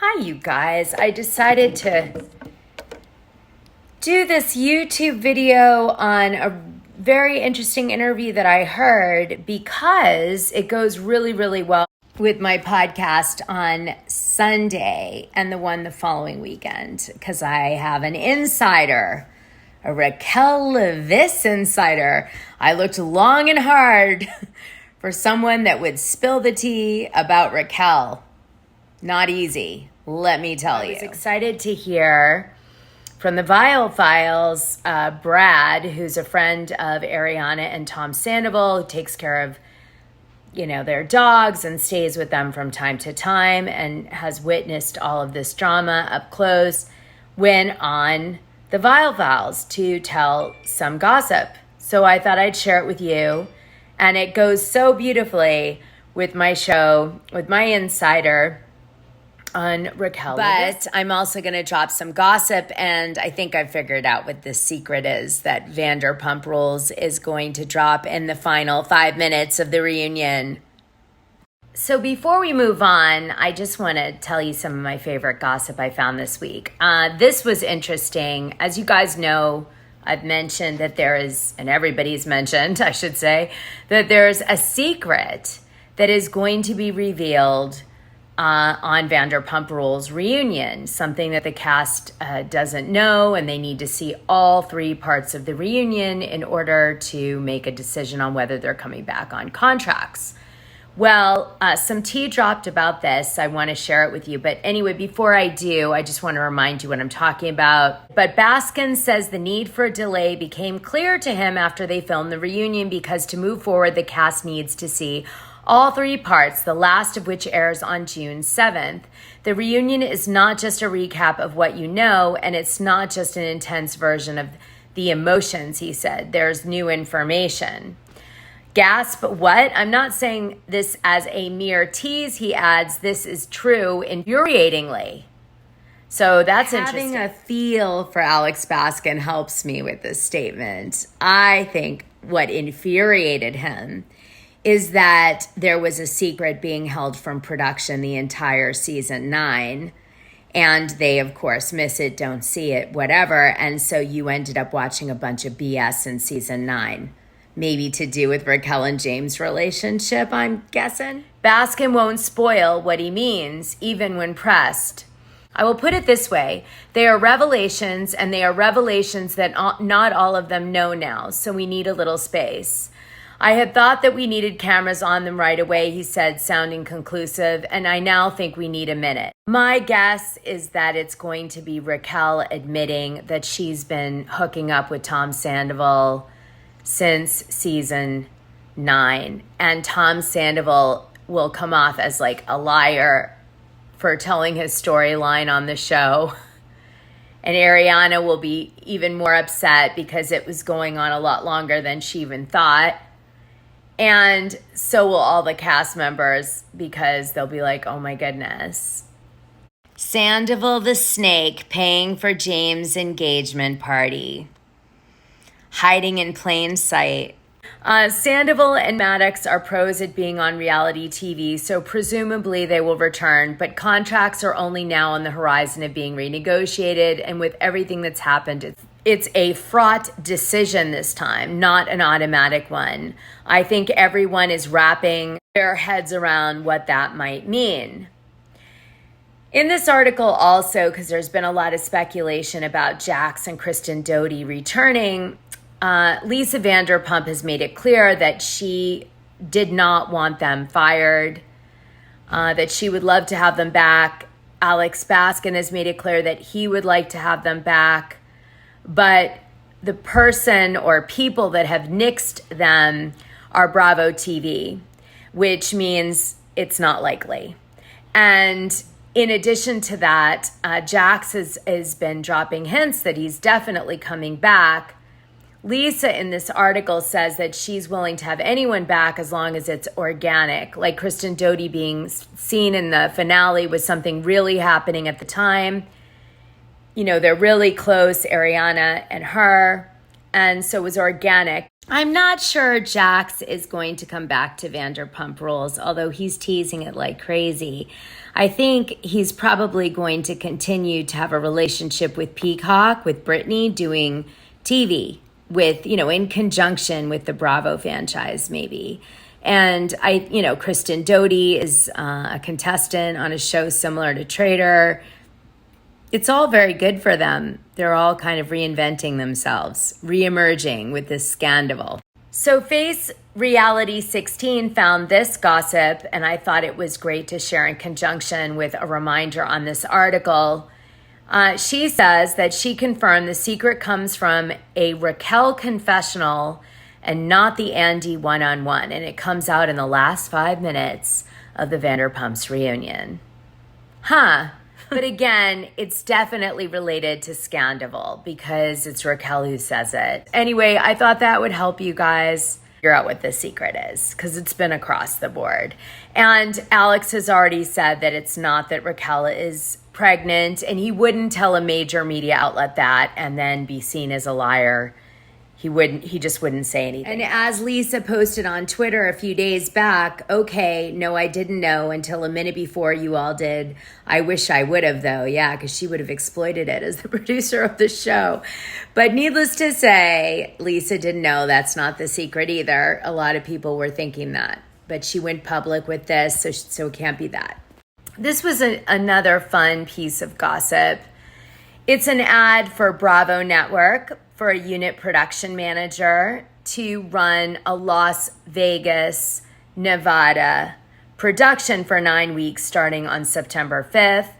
Hi, you guys. I decided to do this YouTube video on a very interesting interview that I heard because it goes really, really well with my podcast on Sunday and the one the following weekend because I have an insider, a Raquel Leviss insider. I looked long and hard for someone that would spill the tea about Raquel. Not easy, let me tell you. I was excited to hear from the Viall files, Brad, who's a friend of Ariana and Tom Sandoval, who takes care of, their dogs and stays with them from time to time and has witnessed all of this drama up close, went on the Viall files to tell some gossip. So I thought I'd share it with you. And it goes so beautifully with my show, with my insider on Raquel. But I'm also going to drop some gossip, and I think I've figured out what the secret is that Vanderpump Rules is going to drop in the final 5 minutes of the reunion. So before we move on, I just want to tell you some of my favorite gossip I found this week. This was interesting. As you guys know, I've mentioned that there is, and everybody's mentioned, I should say, that there's a secret that is going to be revealed on Vanderpump Rules reunion, something that the cast doesn't know, and they need to see all 3 parts of the reunion in order to make a decision on whether they're coming back on contracts. Well, some tea dropped about this. I want to share it with you. But anyway, before I do, I just want to remind you what I'm talking about. But Baskin says the need for a delay became clear to him after they filmed the reunion because to move forward, the cast needs to see all 3 parts, the last of which airs on June 7th. The reunion is not just a recap of what you know, and it's not just an intense version of the emotions, he said. There's new information. Gasp, what? I'm not saying this as a mere tease, he adds. This is true infuriatingly. So that's interesting. Having a feel for Alex Baskin helps me with this statement. I think what infuriated him is that there was a secret being held from production the entire season 9. And they, of course, miss it, don't see it, whatever. And so you ended up watching a bunch of BS in season 9. Maybe to do with Raquel and James' relationship, I'm guessing. Baskin won't spoil what he means, even when pressed. I will put it this way. They are revelations, and they are revelations that not all of them know now, so we need a little space. I had thought that we needed cameras on them right away, he said, sounding conclusive, and I now think we need a minute. My guess is that it's going to be Raquel admitting that she's been hooking up with Tom Sandoval since season 9, and Tom Sandoval will come off as like a liar for telling his storyline on the show. And Ariana will be even more upset because it was going on a lot longer than she even thought. And so will all the cast members because they'll be like, oh my goodness. Sandoval the snake paying for James' engagement party. Hiding in plain sight. Sandoval and Madix are pros at being on reality TV, so presumably they will return, but contracts are only now on the horizon of being renegotiated, and with everything that's happened, it's a fraught decision this time, not an automatic one. I think everyone is wrapping their heads around what that might mean. In this article also, because there's been a lot of speculation about Jax and Kristen Doute returning, Lisa Vanderpump has made it clear that she did not want them fired, that she would love to have them back. Alex Baskin has made it clear that he would like to have them back. But the person or people that have nixed them are Bravo TV, which means it's not likely. And in addition to that, Jax has been dropping hints that he's definitely coming back. Lisa in this article says that she's willing to have anyone back as long as it's organic, like Kristen Doute being seen in the finale was something really happening at the time. They're really close, Ariana and her, and so it was organic. I'm not sure Jax is going to come back to Vanderpump Rules, although he's teasing it like crazy. I think he's probably going to continue to have a relationship with Peacock, with Brittany, doing TV with, in conjunction with the Bravo franchise, maybe. And Kristen Doty is a contestant on a show similar to Trader. It's all very good for them. They're all kind of reinventing themselves, reemerging with this Sandoval. So Face Reality 16 found this gossip, and I thought it was great to share in conjunction with a reminder on this article. She says that she confirmed the secret comes from a Raquel confessional and not the Andy one-on-one, and it comes out in the last 5 minutes of the Vanderpumps reunion. But again, it's definitely related to Sandoval because it's Raquel who says it. Anyway, I thought that would help you guys figure out what the secret is because it's been across the board. And Alex has already said that it's not that Raquel is pregnant, and he wouldn't tell a major media outlet that and then be seen as a liar. He just wouldn't say anything. And as Lisa posted on Twitter a few days back, okay, no, I didn't know until a minute before you all did. I wish I would have, though. Yeah, because she would have exploited it as the producer of the show. But needless to say, Lisa didn't know. That's not the secret either. A lot of people were thinking that. But she went public with this, so it can't be that. This was another fun piece of gossip. It's an ad for Bravo Network for a unit production manager to run a Las Vegas, Nevada production for 9 weeks starting on September 5th.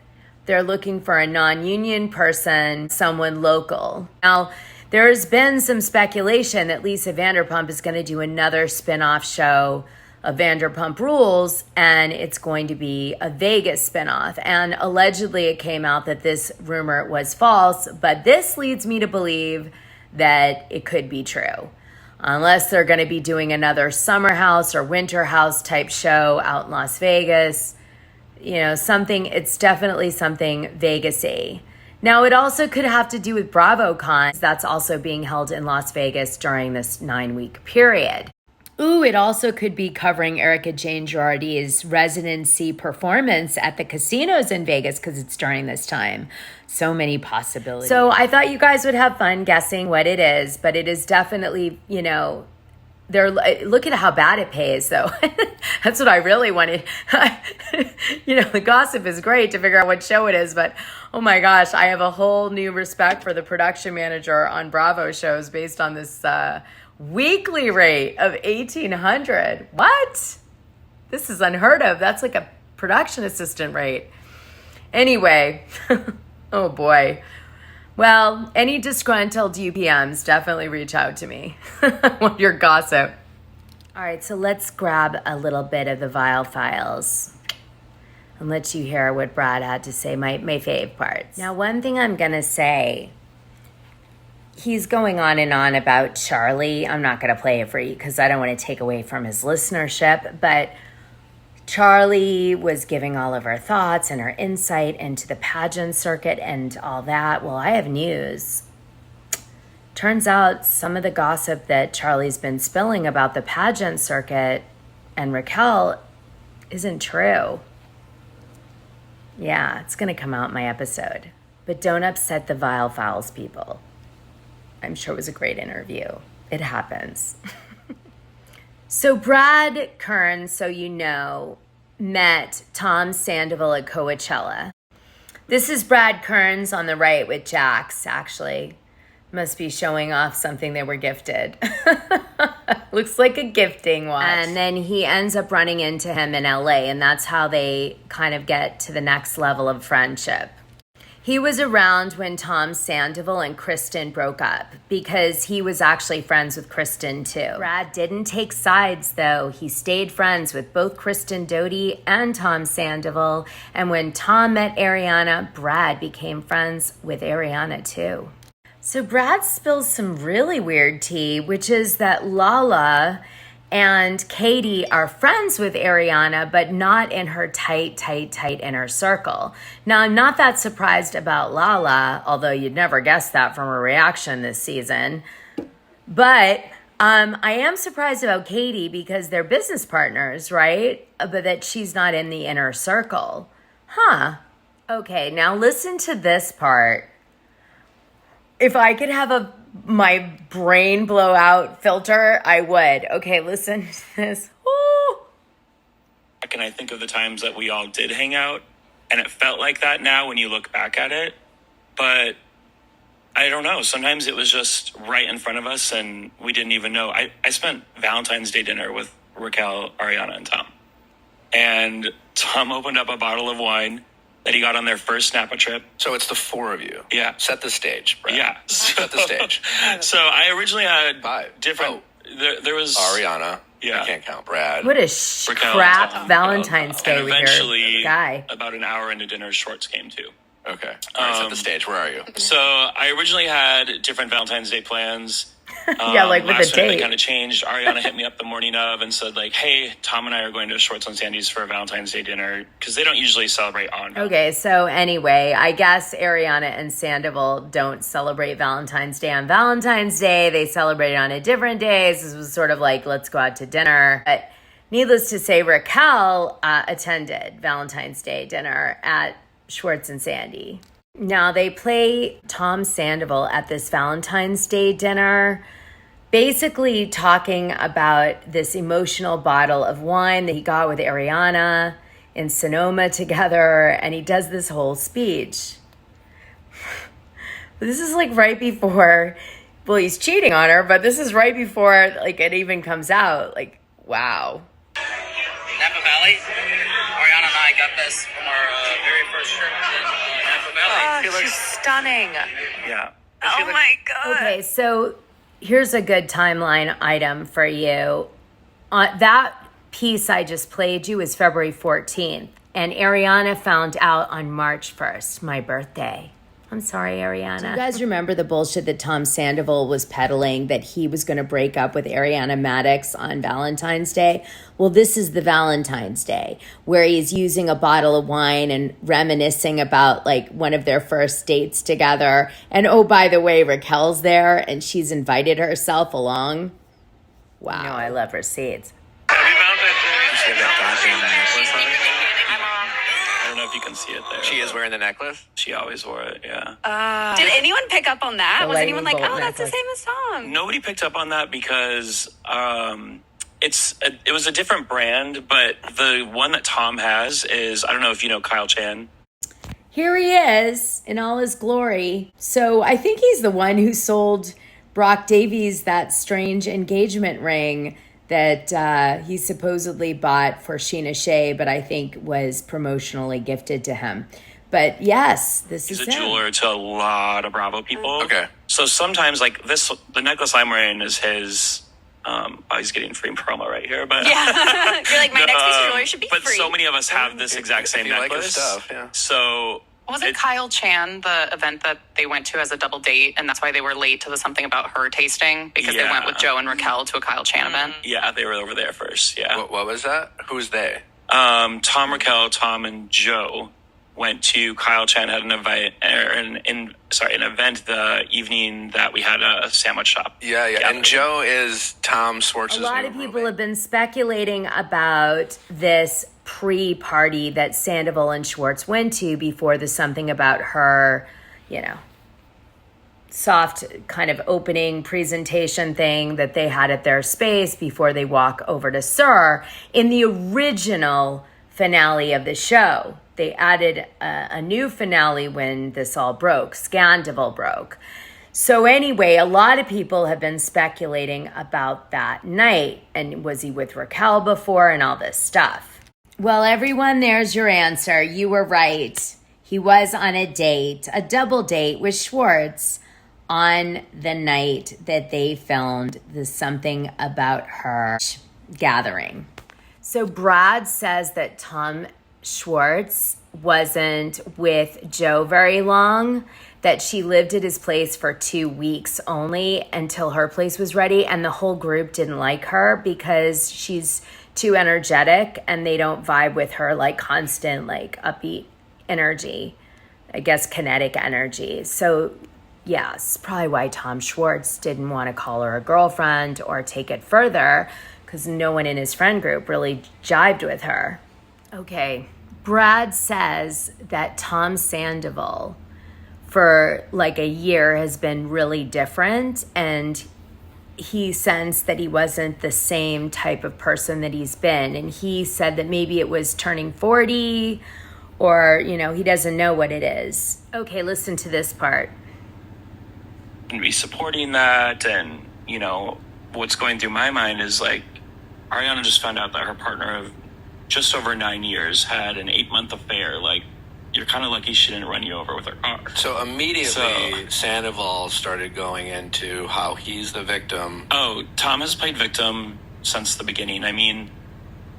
They're looking for a non-union person, someone local. Now, there's been some speculation that Lisa Vanderpump is going to do another spin-off show of Vanderpump Rules, and it's going to be a Vegas spinoff. And allegedly it came out that this rumor was false, but this leads me to believe that it could be true. Unless they're going to be doing another summer house or winter house type show out in Las Vegas. It's definitely something Vegas-y. Now, it also could have to do with BravoCon. That's also being held in Las Vegas during this 9-week period. Ooh, it also could be covering Erica Jane Girardi's residency performance at the casinos in Vegas because it's during this time. So many possibilities. So I thought you guys would have fun guessing what it is, but it is definitely, look at how bad it pays, though. That's what I really wanted. The gossip is great to figure out what show it is, but oh my gosh, I have a whole new respect for the production manager on Bravo shows based on this weekly rate of $1,800. What? This is unheard of. That's like a production assistant rate. Anyway, oh boy. Well, any disgruntled UPMs, definitely reach out to me. I want your gossip. All right, so let's grab a little bit of the Viall files and let you hear what Brad had to say, my fave parts. Now, one thing I'm going to say, he's going on and on about Charlie. I'm not going to play it for you because I don't want to take away from his listenership, but Charlie was giving all of her thoughts and her insight into the pageant circuit and all that. Well, I have news. Turns out some of the gossip that Charlie's been spilling about the pageant circuit and Raquel isn't true. Yeah, it's going to come out in my episode. But don't upset the Viall Files people. I'm sure it was a great interview. It happens. So Brad Kearns, so you know, met Tom Sandoval at Coachella. This is Brad Kearns on the right with Jax, actually. Must be showing off something they were gifted. Looks like a gifting watch. And then he ends up running into him in LA, and that's how they kind of get to the next level of friendship. He was around when Tom Sandoval and Kristen broke up because he was actually friends with Kristen too. Brad didn't take sides though. He stayed friends with both Kristen Doty and Tom Sandoval. And when Tom met Ariana, Brad became friends with Ariana too. So Brad spills some really weird tea, which is that Lala and Katie are friends with Ariana, but not in her tight inner circle. Now, I'm not that surprised about Lala, although you'd never guess that from her reaction this season. But I am surprised about Katie because they're business partners, right? But that she's not in the inner circle. Huh. Okay, now listen to this part. If I could have my brain blowout filter, I would. Okay, listen to this. Ooh. And I think of the times that we all did hang out, and it felt like that now when you look back at it. But I don't know. Sometimes it was just right in front of us, and we didn't even know. I spent Valentine's Day dinner with Raquel, Ariana, and Tom. And Tom opened up a bottle of wine that he got on their first Napa trip. So it's the four of you. Yeah. Set the stage, Brad. Yeah. Set the stage. So I originally had Five. different... There was... Ariana. Yeah. I can't count Brad. What a Raquel crap and Tom. Valentine's Day And with eventually, your guy. about an hour into dinner, Shorts came too. Okay. All right, set the stage. Where are you? So I originally had different Valentine's Day plans. Yeah, like with last the minute date. They kind of changed. Ariana hit me up the morning of and said, like, hey, Tom and I are going to Shorts on Sandy's for a Valentine's Day dinner because they don't usually celebrate on Valentine's. Okay, so anyway, I guess Ariana and Sandoval don't celebrate Valentine's Day on Valentine's Day. They celebrate it on a different day. So this was sort of like, let's go out to dinner. But needless to say, Raquel attended Valentine's Day dinner at Schwartz and Sandy. Now, they play Tom Sandoval at this Valentine's Day dinner, basically talking about this emotional bottle of wine that he got with Ariana in Sonoma together, and he does this whole speech. This is like right before, well, he's cheating on her, but this is right before like it even comes out. Like, wow. Napa Valley. Ariana and I got this from our very first trip in Napa Valley. Oh, she's stunning. Yeah. Oh my God. Okay, so here's a good timeline item for you. That piece I just played you is February 14th, and Ariana found out on March 1st, my birthday. I'm sorry, Ariana. Do you guys remember the bullshit that Tom Sandoval was peddling that he was going to break up with Ariana Madix on Valentine's Day? Well, this is the Valentine's Day where he's using a bottle of wine and reminiscing about like one of their first dates together. And oh, by the way, Raquel's there and she's invited herself along. Wow. No, I love receipts. Happy Valentine's Day. I don't know if you can see it there. She is wearing the necklace? She always wore it, yeah. Did anyone pick up on that? The Was anyone like, lightning bolt oh, that's the necklace. same as Tom? Nobody picked up on that because it was a different brand, but the one that Tom has is, I don't know if you know Kyle Chan. Here he is in all his glory. So I think he's the one who sold Brock Davies that strange engagement ring that he supposedly bought for Sheena Shea, but I think was promotionally gifted to him. But yes, this is He's a him. jeweler to a lot of Bravo people. Okay. So sometimes, like this, the necklace I'm wearing is his. He's getting free promo right here, but Yeah. You're like, my next piece of jewelry should be but free. so many of us have this exact same If you like his necklace. stuff, yeah. So Wasn't Kyle Chan the event that they went to as a double date, and that's why they were late to the something about her tasting? Because they went with Joe and Raquel to a Kyle Chan event? yeah, they were over there first. Yeah. What was that? Who's they? Tom, Raquel, Tom, and Joe went to Kyle Chan had an event, an event the evening that we had a sandwich shop. Yeah. gathering. And Joe is Tom Schwartz's A lot new of people roommate. have been speculating about this pre-party that Sandoval and Schwartz went to before the something about her, soft kind of opening presentation thing that they had at their space before they walk over to SUR. In the original finale of the show, they added a new finale when this all broke. Scandival broke. So anyway, a lot of people have been speculating about that night. And was he with Raquel before and all this stuff? Well, everyone, there's your answer. You were right. He was on a date, a double date with Schwartz on the night that they filmed the Something About Her gathering. So Brad says that Tom Schwartz wasn't with Joe very long, that she lived at his place for 2 weeks only until her place was ready, and the whole group didn't like her because she's too energetic and they don't vibe with her like constant like upbeat energy, I guess kinetic energy. So yes, probably why Tom Schwartz didn't want to call her a girlfriend or take it further, because no one in his friend group really jibed with her. Okay, Brad says that Tom Sandoval for like a year has been really different, and he sensed that he wasn't the same type of person that he's been. And he said that maybe it was turning 40, or, you know, he doesn't know what it is. Okay, listen to this part. And be supporting that, and, you know, what's going through my mind is like, Ariana just found out that her partner of just over 9 years had an 8-month affair. Like, you're kind of lucky she didn't run you over with her car. So immediately, Sandoval started going into how he's the victim. Oh, Tom has played victim since the beginning. I mean,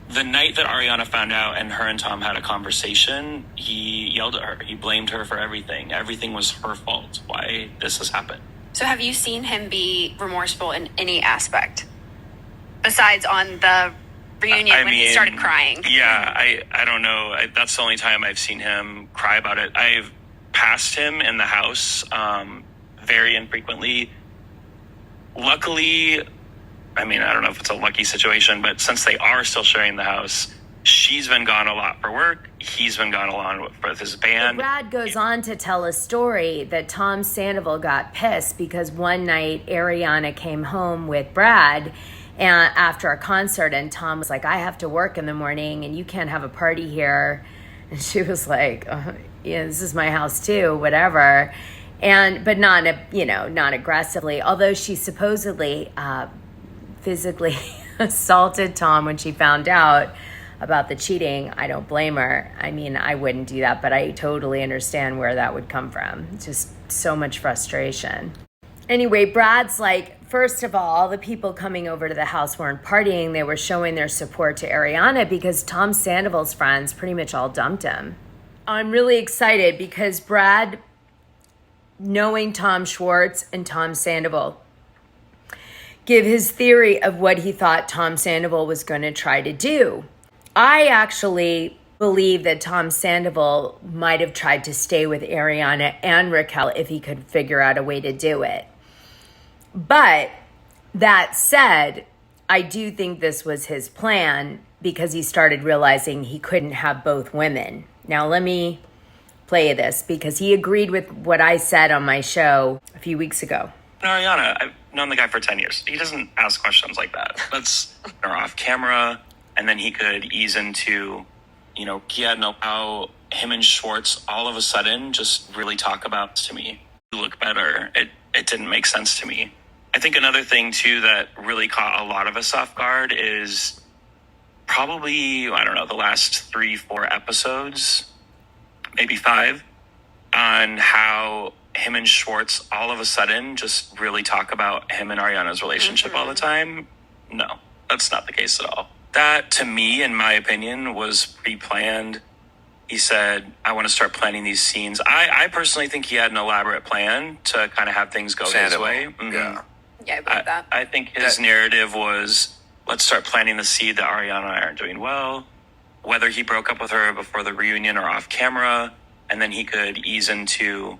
the night that Ariana found out and her and Tom had a conversation, he yelled at her. He blamed her for everything. Everything was her fault. Why this has happened. So have you seen him be remorseful in any aspect? Besides on the reunion when he started crying. Yeah, I don't know. That's the only time I've seen him cry about it. I've passed him in the house very infrequently. Luckily, I mean, I don't know if it's a lucky situation, but since they are still sharing the house, she's been gone a lot for work. He's been gone a lot with his band. Brad goes on to tell a story that Tom Sandoval got pissed because one night Ariana came home with Brad and after a concert, and Tom was like, I have to work in the morning and you can't have a party here. And she was like, yeah, this is my house too, whatever. But not aggressively, although she supposedly physically assaulted Tom when she found out about the cheating. I don't blame her. I mean, I wouldn't do that, but I totally understand where that would come from. Just so much frustration. Anyway, Brad's like, first of all, the people coming over to the house weren't partying. They were showing their support to Ariana because Tom Sandoval's friends pretty much all dumped him. I'm really excited because Brad, knowing Tom Schwartz and Tom Sandoval, give his theory of what he thought Tom Sandoval was going to try to do. I actually believe that Tom Sandoval might have tried to stay with Ariana and Raquel if he could figure out a way to do it. But that said, I do think this was his plan because he started realizing he couldn't have both women. Now let me play this because he agreed with what I said on my show a few weeks ago. Ariana, I've known the guy for 10 years. He doesn't ask questions like that. That's off camera. And then he could ease into, you know, how him and Schwartz all of a sudden just really talk about to me. You look better. It didn't make sense to me. I think another thing, too, that really caught a lot of us off guard is probably, I don't know, the last 3-4 episodes, maybe 5, on how him and Schwartz all of a sudden just really talk about him and Ariana's relationship all the time. No, that's not the case at all. That, to me, in my opinion, was pre-planned. He said, I want to start planning these scenes. I personally think he had an elaborate plan to kind of have things go his way. Mm-hmm. Yeah, I believe that. I think his narrative was, let's start planting the seed that Ariana and I aren't doing well, whether he broke up with her before the reunion or off camera, and then he could ease into,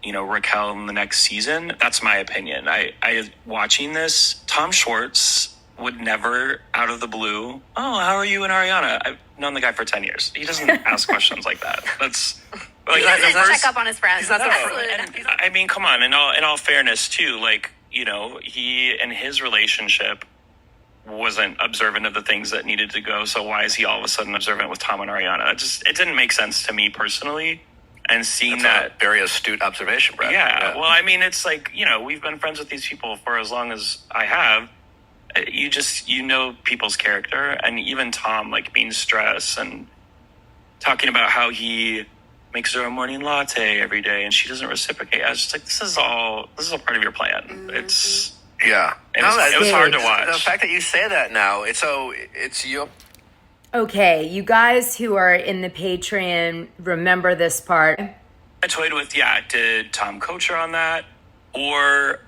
you know, Raquel in the next season. That's my opinion. I watching this, Tom Schwartz would never, out of the blue, oh, how are you and Ariana? I've known the guy for 10 years. He doesn't ask questions like that. That's like, he doesn't check up on his friends. I mean, come on. In all fairness, too, like, you know, he and his relationship wasn't observant of the things that needed to go. So why is he all of a sudden observant with Tom and Ariana? It didn't make sense to me personally. And seeing That's a very astute observation, Brad. Yeah. Well, I mean, it's like, you know, we've been friends with these people for as long as I have. You know people's character, and even Tom, like, being stressed and talking about how he makes her a morning latte every day and she doesn't reciprocate. I was just like, this is all part of your plan. Mm-hmm. It was hard to watch. The fact that you say that now, it's you. Okay, you guys who are in the Patreon, remember this part. I toyed with, did Tom coach her on that? Or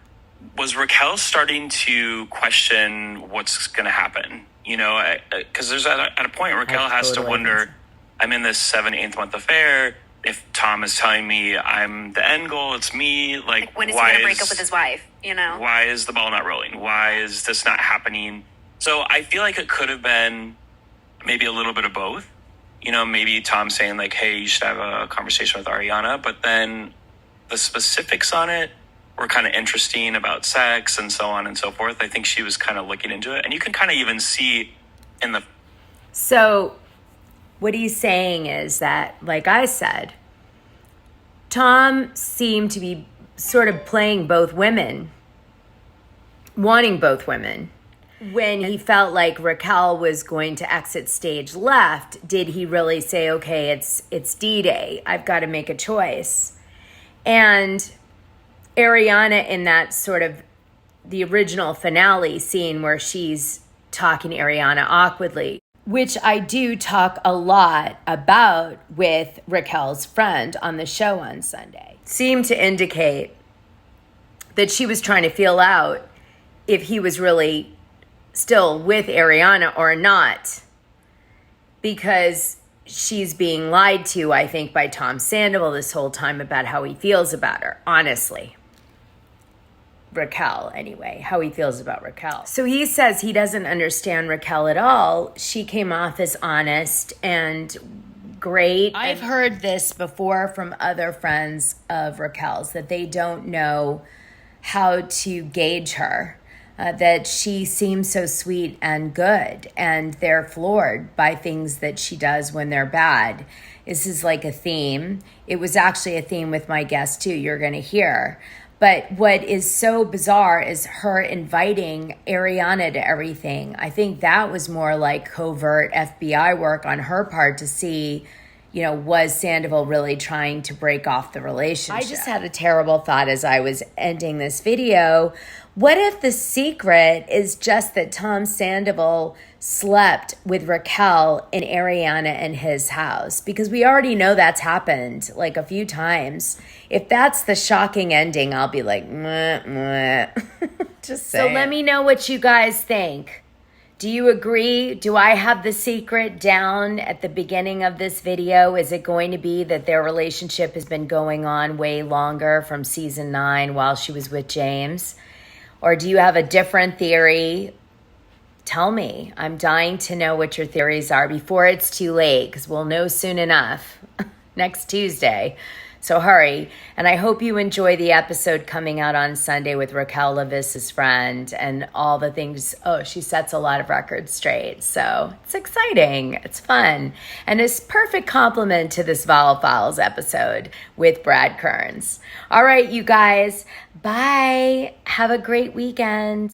was Raquel starting to question what's going to happen? You know, because there's at a point Raquel has to wonder, I'm in this 7-8 month affair. if Tom is telling me I'm the end goal, it's me, like when is he why going to break up with his wife, you know? Why is the ball not rolling? Why is this not happening? So I feel like it could have been maybe a little bit of both. You know, maybe Tom saying like, hey, you should have a conversation with Ariana, but then the specifics on it were kind of interesting about sex and so on and so forth. I think she was kind of looking into it, and you can kind of even see in the... So what he's saying is that, like I said, Tom seemed to be sort of playing both women, wanting both women. When he felt like Raquel was going to exit stage left, did he really say, okay, it's D-Day, I've got to make a choice? And Ariana, in that sort of the original finale scene where she's talking to Ariana awkwardly, which I do talk a lot about with Raquel's friend on the show on Sunday, seemed to indicate that she was trying to feel out if he was really still with Ariana or not, because she's being lied to, I think, by Tom Sandoval this whole time about how he feels about her, honestly. Raquel, anyway, how he feels about Raquel. So he says he doesn't understand Raquel at all. She came off as honest and great. I've heard this before from other friends of Raquel's, that they don't know how to gauge her, that she seems so sweet and good, and they're floored by things that she does when they're bad. This is like a theme. It was actually a theme with my guest too, you're going to hear. But what is so bizarre is her inviting Ariana to everything. I think that was more like covert FBI work on her part to see, you know, was Sandoval really trying to break off the relationship? I just had a terrible thought as I was ending this video. What if the secret is just that Tom Sandoval slept with Raquel and Ariana in his house? Because we already know that's happened like a few times. If that's the shocking ending, I'll be like, mwah, mwah. Just saying. So let me know what you guys think. Do you agree? Do I have the secret down at the beginning of this video? Is it going to be that their relationship has been going on way longer from season 9 while she was with James? Or do you have a different theory? Tell me. I'm dying to know what your theories are before it's too late, because we'll know soon enough next Tuesday. So hurry. And I hope you enjoy the episode coming out on Sunday with Raquel Leviss's friend and all the things. Oh, she sets a lot of records straight. So it's exciting. It's fun. And it's perfect compliment to this Viall Files episode with Brad Kearns. All right, you guys. Bye. Have a great weekend.